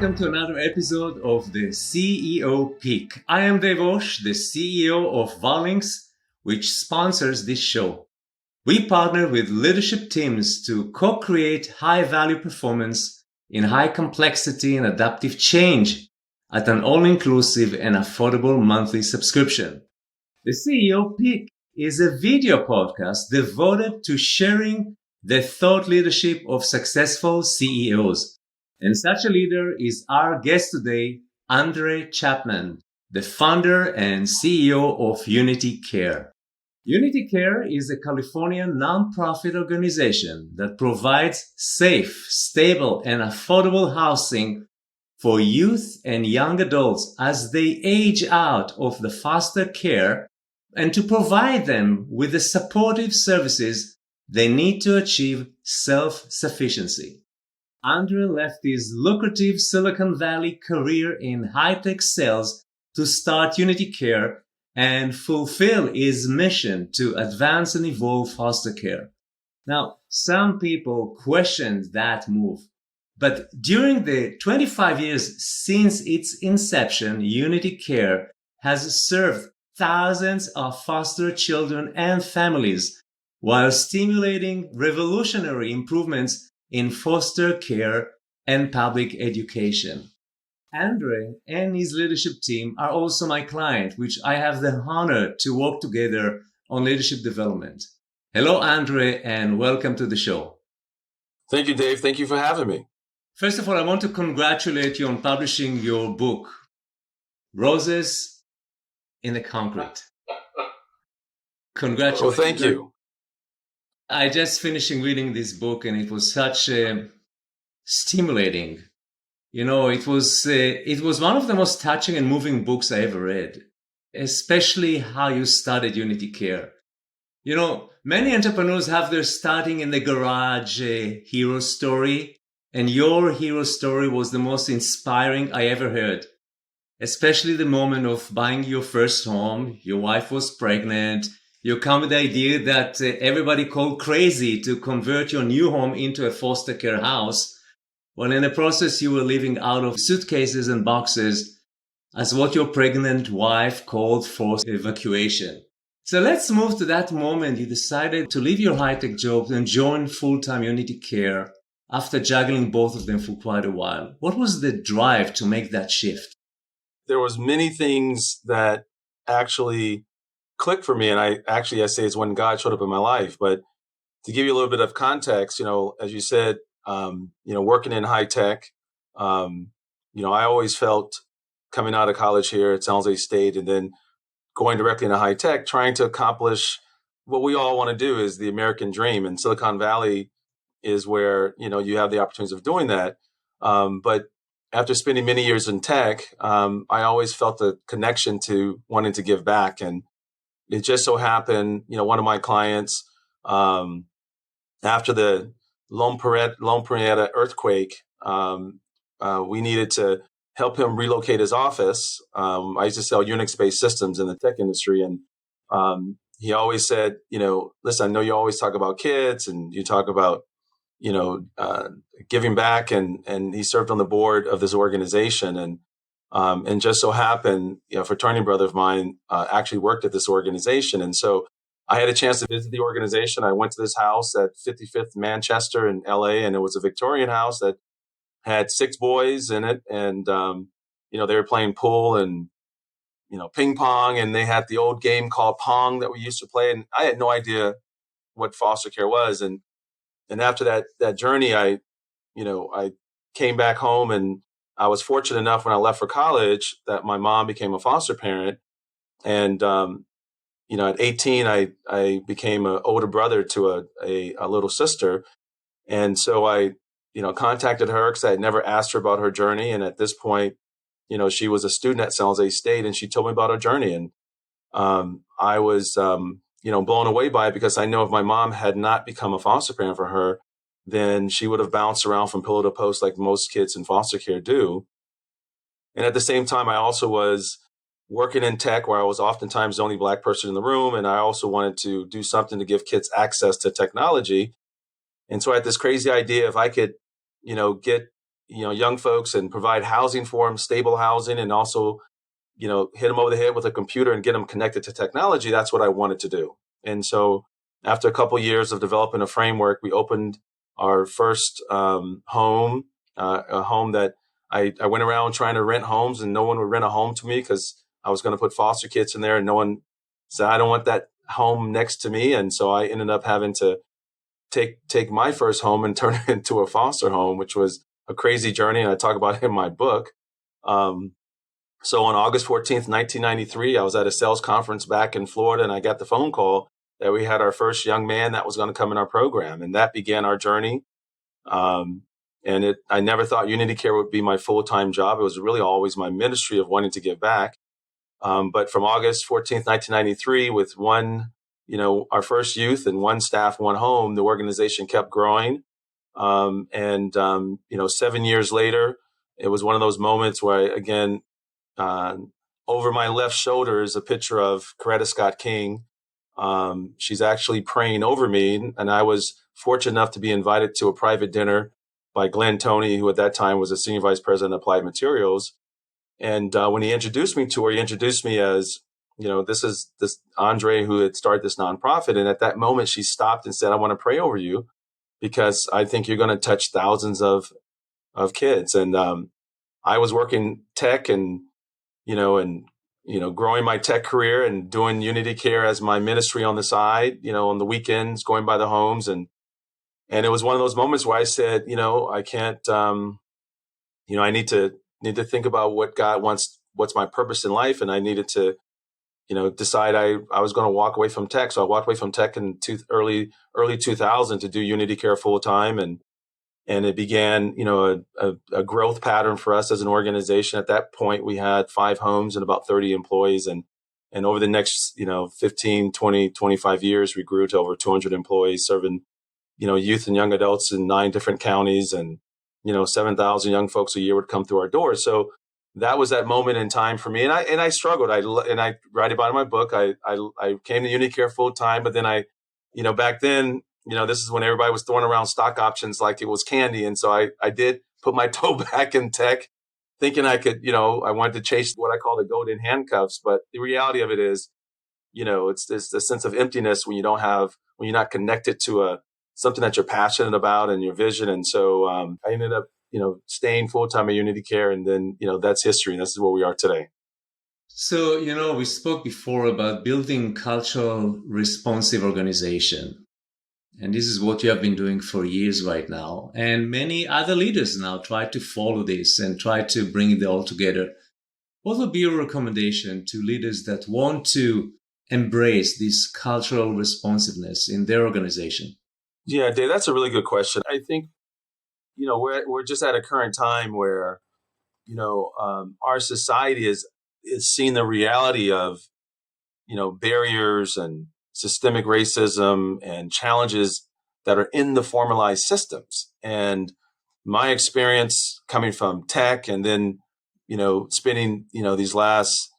welcome to another episode of the CEO Peak. I am Devosh, the CEO of Varlinks, which sponsors this show. We partner with leadership teams to co-create high-value performance in high complexity and adaptive change at an all-inclusive and affordable monthly subscription. The CEO Peak is a video podcast devoted to sharing the thought leadership of successful CEOs. And such a leader is our guest today, André Chapman, the founder and CEO of Unity Care. Unity Care is a Californian nonprofit organization that provides safe, stable, and affordable housing for youth and young adults as they age out of the foster care and to provide them with the supportive services they need to achieve self-sufficiency. André left his lucrative Silicon Valley career in high-tech sales to start Unity Care and fulfill his mission to advance and evolve foster care. Now, some people questioned that move, but during the 25 years since its inception, Unity Care has served thousands of foster children and families while stimulating revolutionary improvements in foster care and public education. André and his leadership team are also my client, which I have the honor to work together on leadership development. Hello, André, and welcome to the show. Thank you, Dave. Thank you for having me. First of all, I want to congratulate you on publishing your book, Roses in the Concrete. Congratulations. Well, thank you. I just finishing reading this book, and it was such stimulating. You know, it was one of the most touching and moving books I ever read, especially how you started Unity Care. You know, many entrepreneurs have their starting in the garage hero story, and your hero story was the most inspiring I ever heard, especially the moment of buying your first home. Your wife was pregnant. You come with the idea that everybody called crazy to convert your new home into a foster care house. Well, in the process, you were living out of suitcases and boxes as what your pregnant wife called forced evacuation. So let's move to that moment you decided to leave your high-tech job and join full-time Unity Care after juggling both of them for quite a while. What was the drive to make that shift? There was many things that actually clicked for me. And I say it's when God showed up in my life. But to give you a little bit of context, as you said, working in high tech, I always felt coming out of college here at San Jose State and then going directly into high tech, trying to accomplish what we all want to do is the American dream. And Silicon Valley is where, you have the opportunities of doing that. But after spending many years in tech, I always felt a connection to wanting to give back. And it just so happened, one of my clients, after the Loma Prieta earthquake, we needed to help him relocate his office. I used to sell Unix-based systems in the tech industry. And he always said, listen, I know you always talk about kids and you talk about, giving back. And he served on the board of this organization. And just so happened, a fraternity brother of mine actually worked at this organization. And so I had a chance to visit the organization. I went to this house at 55th Manchester in LA, and it was a Victorian house that had 6 boys in it. And, they were playing pool and, ping pong, and they had the old game called Pong that we used to play. And I had no idea what foster care was. And after that journey, I came back home, and I was fortunate enough when I left for college that my mom became a foster parent. And, at 18, I became an older brother to a little sister. And so I, contacted her because I had never asked her about her journey. And at this point, she was a student at San Jose State, and she told me about her journey. And I was, blown away by it because I know if my mom had not become a foster parent for her, then she would have bounced around from pillow to post like most kids in foster care do. And at the same time, I also was working in tech where I was oftentimes the only Black person in the room. And I also wanted to do something to give kids access to technology. And so I had this crazy idea if I could, get young folks and provide housing for them, stable housing, and also, hit them over the head with a computer and get them connected to technology. That's what I wanted to do. And so after a couple of years of developing a framework, we opened our first home, a home that I went around trying to rent homes, and no one would rent a home to me because I was going to put foster kids in there, and no one said, I don't want that home next to me. And so I ended up having to take my first home and turn it into a foster home, which was a crazy journey. And I talk about it in my book. So on August 14th, 1993, I was at a sales conference back in Florida, and I got the phone call that we had our first young man that was going to come in our program. And that began our journey. I never thought Unity Care would be my full-time job. It was really always my ministry of wanting to give back. But from August 14th, 1993, with our first youth and one staff, one home, the organization kept growing. 7 years later, it was one of those moments where, again, over my left shoulder is a picture of Coretta Scott King. She's actually praying over me. And I was fortunate enough to be invited to a private dinner by Glenn Toney, who at that time was a senior vice president of applied materials. And when he introduced me to her, he introduced me as, this is this André who had started this nonprofit. And at that moment, she stopped and said, I want to pray over you because I think you're going to touch thousands of kids. And I was working tech and growing my tech career and doing Unity Care as my ministry on the side, on the weekends, going by the homes. And it was one of those moments where I said, I can't, I need to think about what God wants, what's my purpose in life. And I needed to, decide I was going to walk away from tech. So I walked away from tech in early 2000 to do Unity Care full time. And it began, a growth pattern for us as an organization. At that point, we had 5 homes and about 30 employees. And over the next, 15, 20, 25 years, we grew to over 200 employees serving, youth and young adults in 9 different counties. And 7,000 young folks a year would come through our doors. So that was that moment in time for me. And I struggled. I write about it in my book. I came to Unity Care full time, but then back then, this is when everybody was throwing around stock options like it was candy. And so I did put my toe back in tech, thinking I could, I wanted to chase what I call the golden handcuffs. But the reality of it is, it's the sense of emptiness when you're not connected to something that you're passionate about and your vision. And so I ended up, staying full time at Unity Care. And then, that's history. And this is where we are today. So, we spoke before about building cultural responsive organization. And this is what you have been doing for years right now. And many other leaders now try to follow this and try to bring it all together. What would be your recommendation to leaders that want to embrace this cultural responsiveness in their organization? Yeah, Dave, that's a really good question. I think, we're just at a current time where, our society is seeing the reality of, barriers and systemic racism and challenges that are in the formalized systems. And my experience coming from tech and then, spending, these last,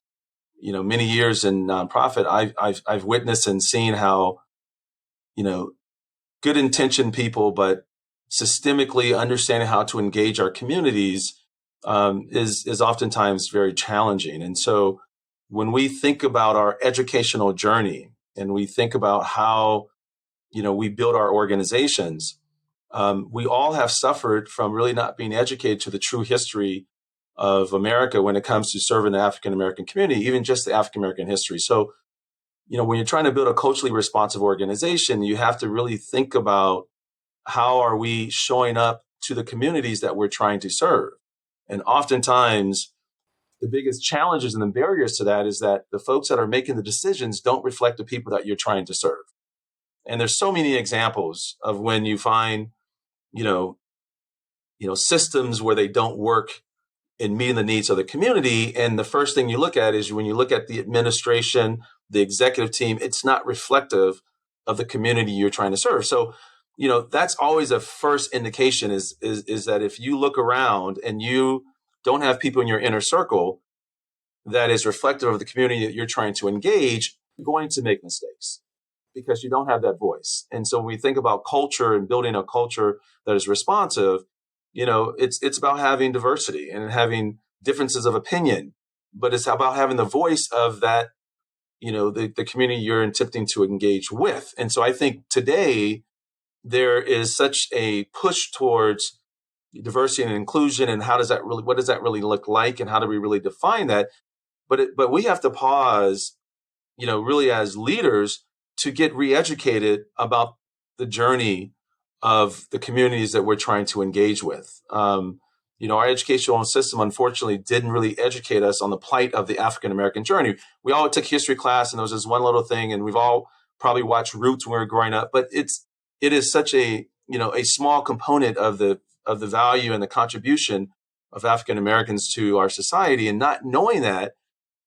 many years in nonprofit, I've witnessed and seen how, good intentioned people, but systemically understanding how to engage our communities is oftentimes very challenging. And so when we think about our educational journey and we think about how, we build our organizations, we all have suffered from really not being educated to the true history of America when it comes to serving the African American community, even just the African American history. So, when you're trying to build a culturally responsive organization, you have to really think about how are we showing up to the communities that we're trying to serve. And oftentimes, the biggest challenges and the barriers to that is that the folks that are making the decisions don't reflect the people that you're trying to serve. And there's so many examples of when you find, systems where they don't work in meeting the needs of the community. And the first thing you look at is when you look at the administration, the executive team, it's not reflective of the community you're trying to serve. So, that's always a first indication is that if you look around and you don't have people in your inner circle that is reflective of the community that you're trying to engage, you're going to make mistakes because you don't have that voice. And so when we think about culture and building a culture that is responsive, it's about having diversity and having differences of opinion, but it's about having the voice of that, the community you're attempting to engage with. And so I think today there is such a push towards diversity and inclusion, and what does that really look like, and how do we really define that? But we have to pause, really as leaders, to get re-educated about the journey of the communities that we're trying to engage with. Our educational system, unfortunately, didn't really educate us on the plight of the African American journey. We all took history class, and there was this one little thing, and we've all probably watched Roots when we were growing up. But it is such a small component of the value and the contribution of African Americans to our society. And not knowing that,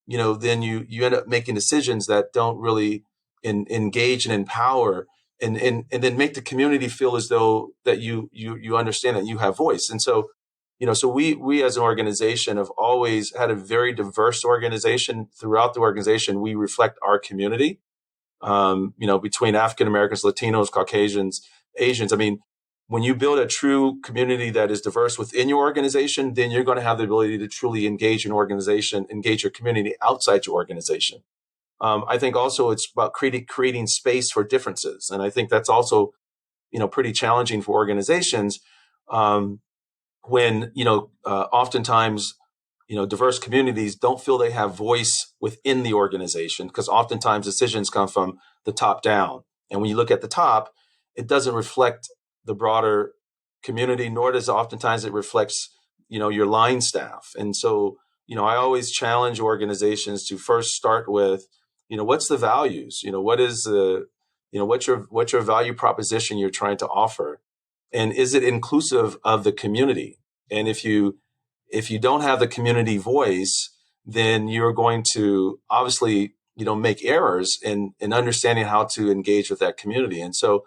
then you end up making decisions that don't really engage and empower and then make the community feel as though that you understand that you have voice. And so, so we as an organization have always had a very diverse organization. Throughout the organization, we reflect our community, between African Americans, Latinos, Caucasians, Asians. I mean, when you build a true community that is diverse within your organization, then you're going to have the ability to truly engage your community outside your organization. I think also it's about creating space for differences. And I think that's also, pretty challenging for organizations when, oftentimes, diverse communities don't feel they have voice within the organization, because oftentimes decisions come from the top down. And when you look at the top, it doesn't reflect the broader community, nor does oftentimes it reflects, your line staff. And so, I always challenge organizations to first start with, what's the values? What is the, what's your value proposition you're trying to offer? And is it inclusive of the community? And if you don't have the community voice, then you're going to obviously, make errors in understanding how to engage with that community. And so,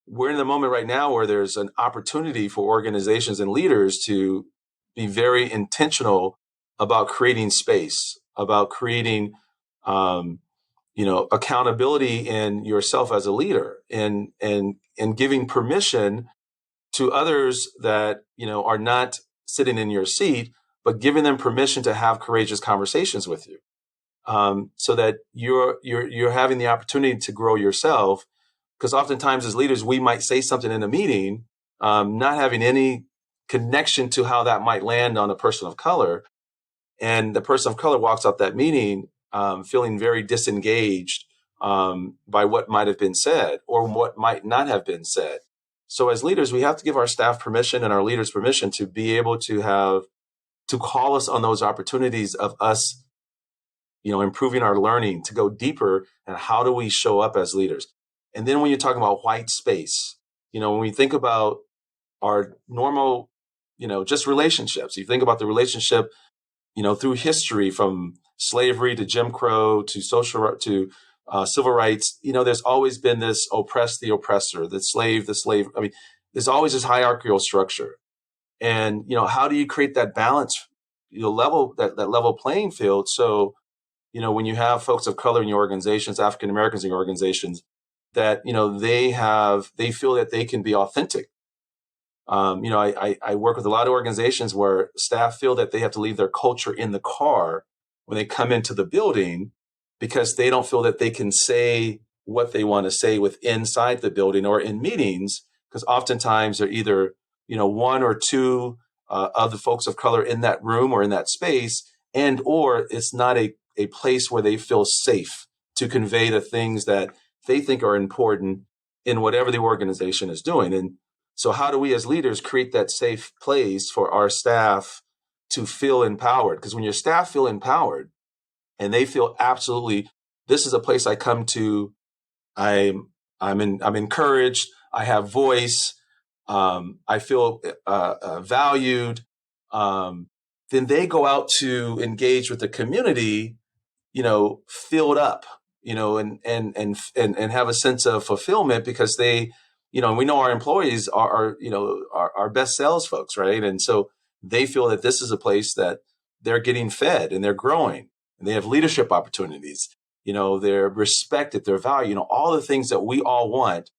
we're in the moment right now where there's an opportunity for organizations and leaders to be very intentional about creating space, about creating, accountability in yourself as a leader, and giving permission to others that, are not sitting in your seat, but giving them permission to have courageous conversations with you, so that you're having the opportunity to grow yourself. Because oftentimes as leaders, we might say something in a meeting, not having any connection to how that might land on a person of color. And the person of color walks out that meeting feeling very disengaged by what might have been said or what might not have been said. So as leaders, we have to give our staff permission and our leaders permission to be able to call us on those opportunities of us, improving our learning, to go deeper, and how do we show up as leaders. And then when you're talking about white space, when we think about our normal, just relationships, you think about the relationship, through history, from slavery to Jim Crow to civil rights, there's always been this oppress the oppressor, the slave. I mean, there's always this hierarchical structure. And, how do you create that balance, that level playing field? So, when you have folks of color in your organizations, African Americans in your organizations, that, they feel that they can be authentic. I work with a lot of organizations where staff feel that they have to leave their culture in the car when they come into the building, because they don't feel that they can say what they want to say inside the building or in meetings, because oftentimes they're either, one or two of the folks of color in that room or in that space, or it's not a place where they feel safe to convey the things that they think are important in whatever the organization is doing. And so how do we as leaders create that safe place for our staff to feel empowered? Because when your staff feel empowered and they feel absolutely, this is a place I come to, I'm encouraged, I have voice, I feel valued, then they go out to engage with the community, filled up, and have a sense of fulfillment, because they, we know our employees are our best sales folks, right? And so they feel that this is a place that they're getting fed and they're growing and they have leadership opportunities, they're respected, they're valued, all the things that we all want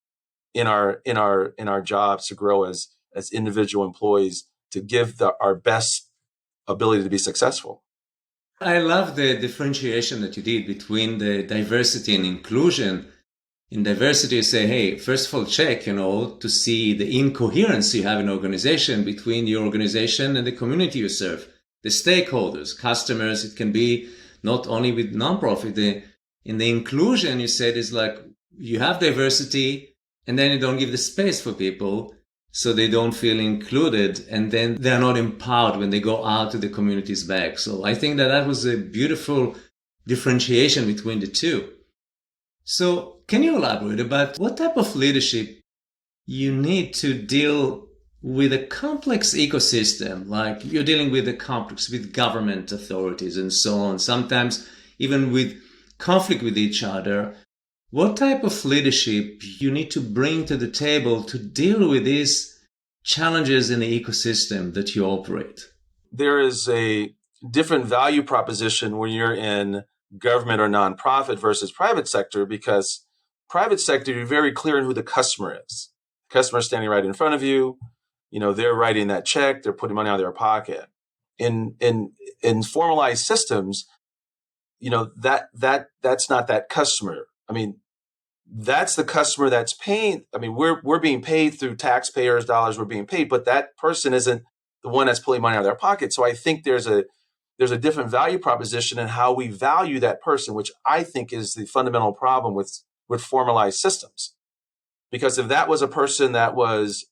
in our jobs to grow as as individual employees to give our best ability to be successful. I love the differentiation that you did between the diversity and inclusion. In diversity, you say, hey, first of all, check, to see the incoherence you have in organization between your organization and the community you serve, the stakeholders, customers. It can be not only with nonprofit. In the inclusion, you said, is like you have diversity and then you don't give the space for people so they don't feel included, and then they're not empowered when they go out to the community's back. So I think that was a beautiful differentiation between the two. So can you elaborate about what type of leadership you need to deal with a complex ecosystem? Like you're dealing with with government authorities and so on, sometimes even with conflict with each other. What type of leadership you need to bring to the table to deal with these challenges in the ecosystem that you operate? There is a different value proposition when you're in government or nonprofit versus private sector, because private sector, you're very clear on who the customer is. The customer is standing right in front of you. They're writing that check. They're putting money out of their pocket. In formalized systems, that's not that customer. I mean, that's the customer that's paying. I mean, we're being paid through taxpayers' dollars. We're being paid, but that person isn't the one that's pulling money out of their pocket. So I think there's a different value proposition in how we value that person, which I think is the fundamental problem with formalized systems. Because if that was a person that was,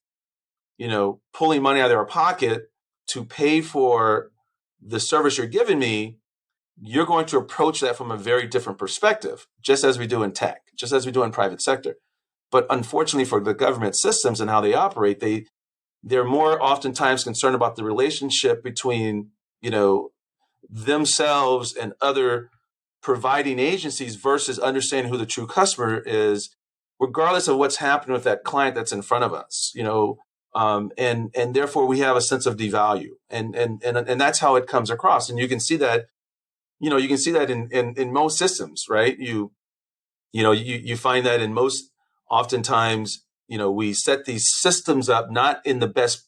pulling money out of their pocket to pay for the service you're giving me, you're going to approach that from a very different perspective, just as we do in tech, just as we do in private sector. But unfortunately for the government systems and how they operate, they're more oftentimes concerned about the relationship between, themselves and other providing agencies versus understanding who the true customer is, regardless of what's happening with that client that's in front of us, and therefore we have a sense of devalue, and that's how it comes across. And you can see that, in most systems, right? You find that in most, oftentimes, we set these systems up not in the best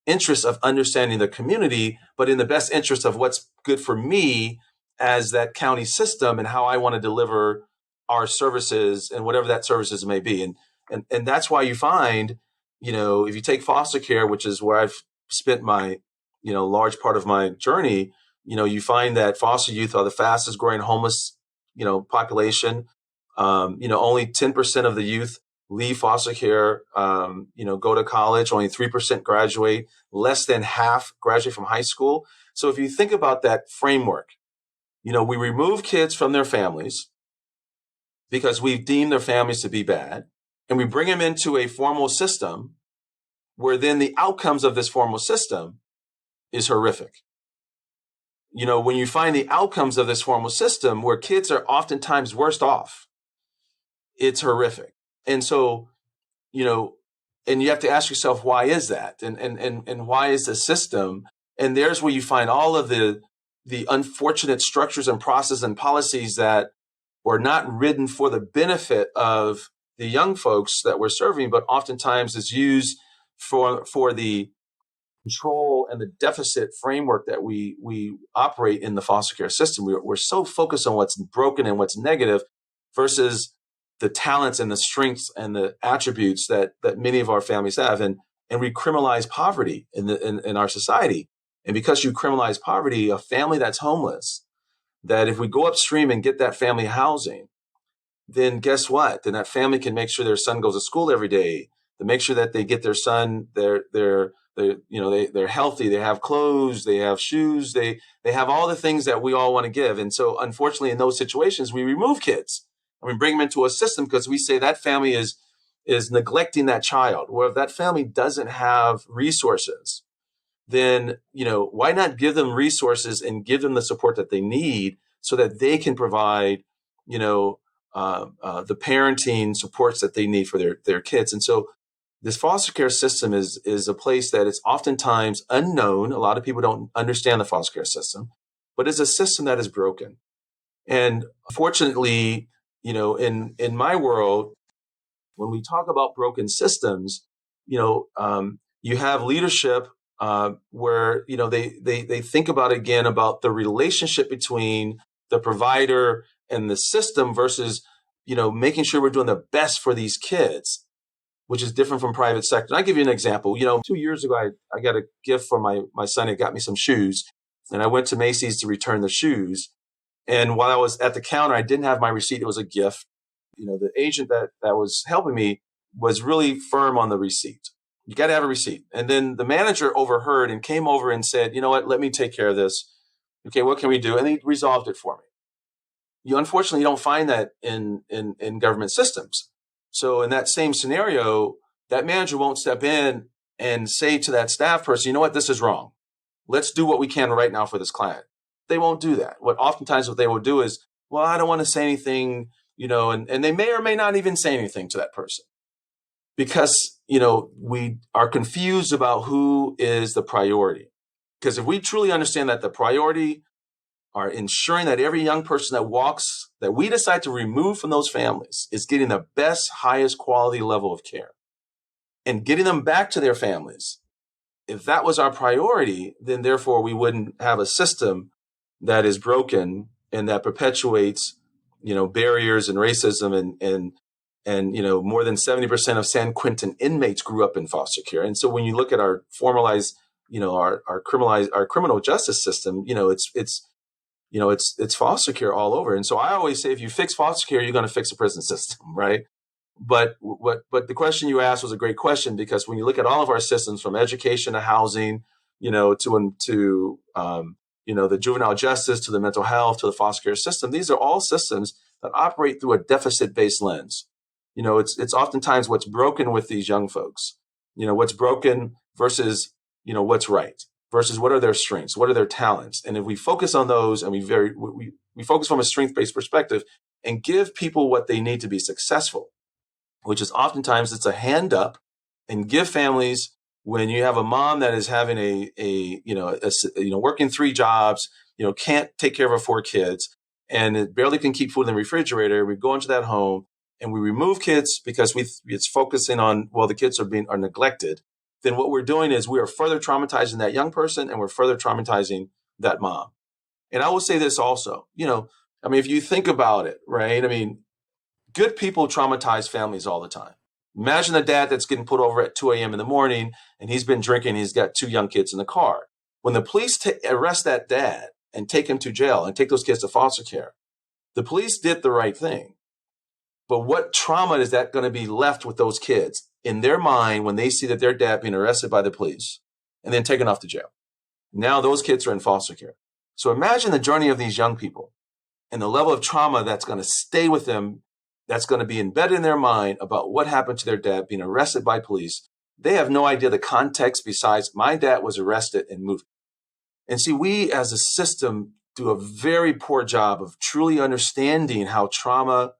interest of understanding the community, but in the best interest of what's good for me as that county system and how I want to deliver our services and whatever that services may be. And that's why you find, if you take foster care, which is where I've spent my, large part of my journey, you find that foster youth are the fastest growing homeless, population. Only 10% of the youth leave foster care, go to college. Only 3% graduate. Less than half graduate from high school. So if you think about that framework, we remove kids from their families because we've deemed their families to be bad, and we bring them into a formal system where then the outcomes of this formal system is horrific. When you find the outcomes of this formal system where kids are oftentimes worst off, it's horrific. And so, and you have to ask yourself, why is that? And why is the system? And there's where you find all of the unfortunate structures and processes and policies that were not written for the benefit of the young folks that we're serving, but oftentimes is used for the control and the deficit framework that we operate in the foster care system. We're so focused on what's broken and what's negative versus the talents and the strengths and the attributes that many of our families have. And we criminalize poverty in our society. And because you criminalize poverty, a family that's homeless, that if we go upstream and get that family housing, then guess what? Then that family can make sure their son goes to school every day, to make sure that they get their son, they're healthy, they have clothes, they have shoes, they have all the things that we all want to give. And so unfortunately in those situations, we remove kids and we bring them into a system because we say that family is neglecting that child. Or if that family doesn't have resources, then, why not give them resources and give them the support that they need so that they can provide, the parenting supports that they need for their kids. And so this foster care system is a place that is oftentimes unknown. A lot of people don't understand the foster care system, but it's a system that is broken. And unfortunately, in my world, when we talk about broken systems, You have leadership where, they think about, again, about the relationship between the provider and the system versus, making sure we're doing the best for these kids, which is different from private sector. And I'll give you an example. 2 years ago, I got a gift for my son. He got me some shoes, and I went to Macy's to return the shoes. And while I was at the counter, I didn't have my receipt. It was a gift. The agent that was helping me was really firm on the receipt. You got to have a receipt. And then the manager overheard and came over and said, you know what, let me take care of this. Okay, what can we do? And he resolved it for me. You unfortunately don't find that in government systems. So in that same scenario, that manager won't step in and say to that staff person, you know what, this is wrong. Let's do what we can right now for this client. They won't do that. Oftentimes what they will do is, well, I don't want to say anything, and they may or may not even say anything to that person because, we are confused about who is the priority. Because if we truly understand that the priority are ensuring that every young person that we decide to remove from those families is getting the best, highest quality level of care and getting them back to their families. If that was our priority, then therefore we wouldn't have a system that is broken and that perpetuates, barriers and racism and more than 70% of San Quentin inmates grew up in foster care. And so when you look at our formalized, our criminal justice system, it's foster care all over. And so I always say, if you fix foster care, you're going to fix the prison system, right? But the question you asked was a great question, because when you look at all of our systems, from education to housing, to the juvenile justice, to the mental health, to the foster care system, these are all systems that operate through a deficit-based lens. It's oftentimes what's broken with these young folks. What's broken versus what's right, versus what are their strengths, what are their talents. And if we focus on those, and we focus from a strength-based perspective and give people what they need to be successful, which is oftentimes it's a hand up, and give families, when you have a mom that is having working 3 jobs, can't take care of her 4 kids, and it barely can keep food in the refrigerator. We go into that home and we remove kids because it's focusing on, well, the kids are neglected. Then what we're doing is we are further traumatizing that young person, and we're further traumatizing that mom. And I will say this also, if you think about it, right? Good people traumatize families all the time. Imagine a dad that's getting put over at 2 a.m. in the morning, and he's been drinking. He's got 2 young kids in the car. When the police arrest that dad and take him to jail and take those kids to foster care, the police did the right thing. But what trauma is that going to be left with those kids in their mind when they see that their dad being arrested by the police and then taken off to jail? Now those kids are in foster care. So imagine the journey of these young people and the level of trauma that's going to stay with them, that's going to be embedded in their mind about what happened to their dad being arrested by police. They have no idea the context besides, my dad was arrested and moved. And see, we as a system do a very poor job of truly understanding how trauma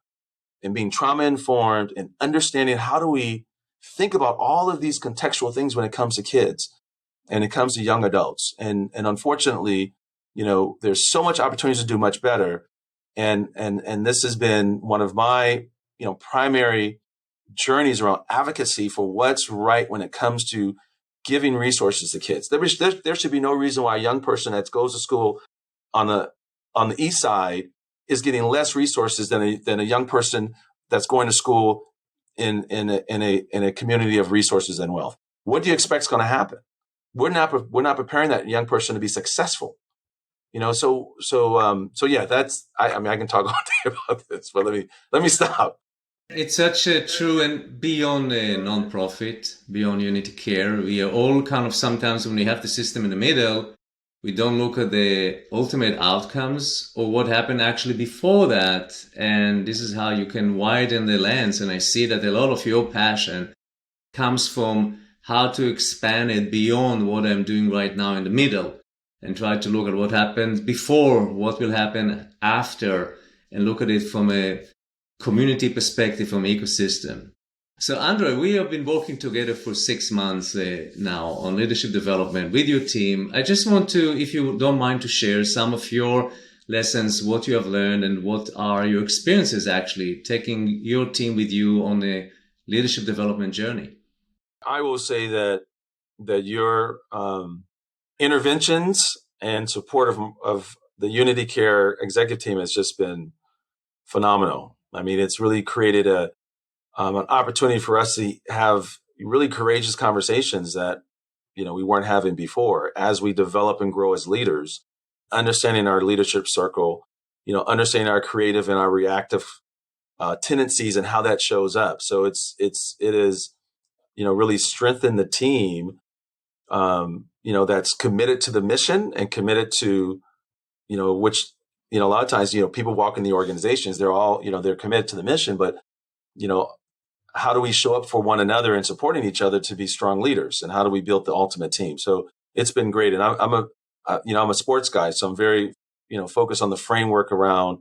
and being trauma informed and understanding how do we think about all of these contextual things when it comes to kids and it comes to young adults. And unfortunately, there's so much opportunities to do much better. And this has been one of my, primary journeys around advocacy for what's right when it comes to giving resources to kids. There should be no reason why a young person that goes to school on the east side is getting less resources than a young person that's going to school in a community of resources and wealth. What do you expect is going to happen? We're not preparing that young person to be successful. So yeah, that's, I can talk all day about this, but let me stop. It's such a true, and beyond a non-profit, beyond unity care, we are all kind of, sometimes when we have the system in the middle, we don't look at the ultimate outcomes or what happened actually before that. And this is how you can widen the lens. And I see that a lot of your passion comes from how to expand it beyond what I'm doing right now in the middle, and try to look at what happened before, what will happen after, and look at it from a community perspective, from ecosystem. So André, we have been working together for 6 months now on leadership development with your team. I just want to, if you don't mind, to share some of your lessons, what you have learned, and what are your experiences actually taking your team with you on a leadership development journey. I will say that that your interventions and support of the Unity Care executive team has just been phenomenal. I mean, it's really created an opportunity for us to have really courageous conversations that, we weren't having before as we develop and grow as leaders, understanding our leadership circle, understanding our creative and our reactive tendencies and how that shows up. So it is, really strengthened the team, that's committed to the mission and committed to, which, a lot of times, people walk in the organizations, they're all, they're committed to the mission, but, how do we show up for one another and supporting each other to be strong leaders? And how do we build the ultimate team? So it's been great. And I'm a sports guy, so I'm very, focused on the framework around,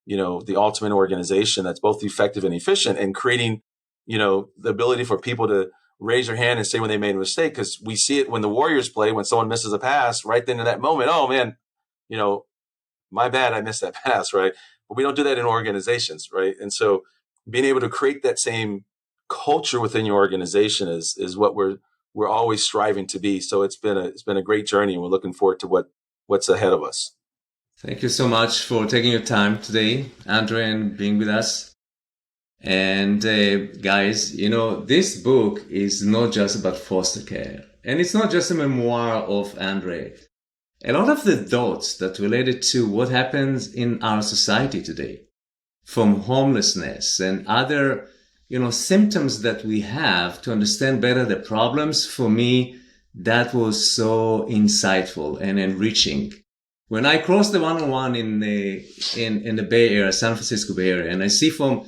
the ultimate organization that's both effective and efficient, and creating, the ability for people to raise their hand and say when they made a mistake. Because we see it when the Warriors play, when someone misses a pass, right then in that moment, oh man, my bad, I missed that pass, right? But we don't do that in organizations, right? And so being able to create that same culture within your organization is what we're always striving to be. So it's been a great journey, and we're looking forward to what's ahead of us. Thank you so much for taking your time today, Andre, and being with us. And guys, this book is not just about foster care, and it's not just a memoir of Andre. A lot of the dots that related to what happens in our society today, from homelessness and other symptoms that we have, to understand better the problems, for me, that was so insightful and enriching. When I cross the 101 in the Bay Area, San Francisco Bay Area, and I see from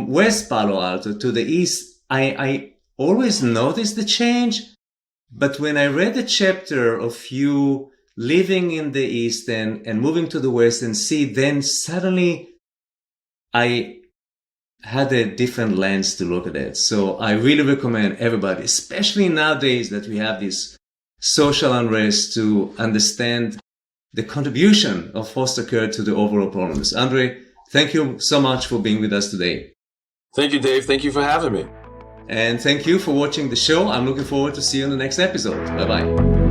West Palo Alto to the east, I always notice the change. But when I read the chapter of you living in the east and moving to the west and see, then suddenly I had a different lens to look at it. So I really recommend everybody, especially nowadays that we have this social unrest, to understand the contribution of foster care to the overall problems. Andre, thank you so much for being with us today. Thank you, Dave. Thank you for having me. And thank you for watching the show. I'm looking forward to see you in the next episode. Bye-bye.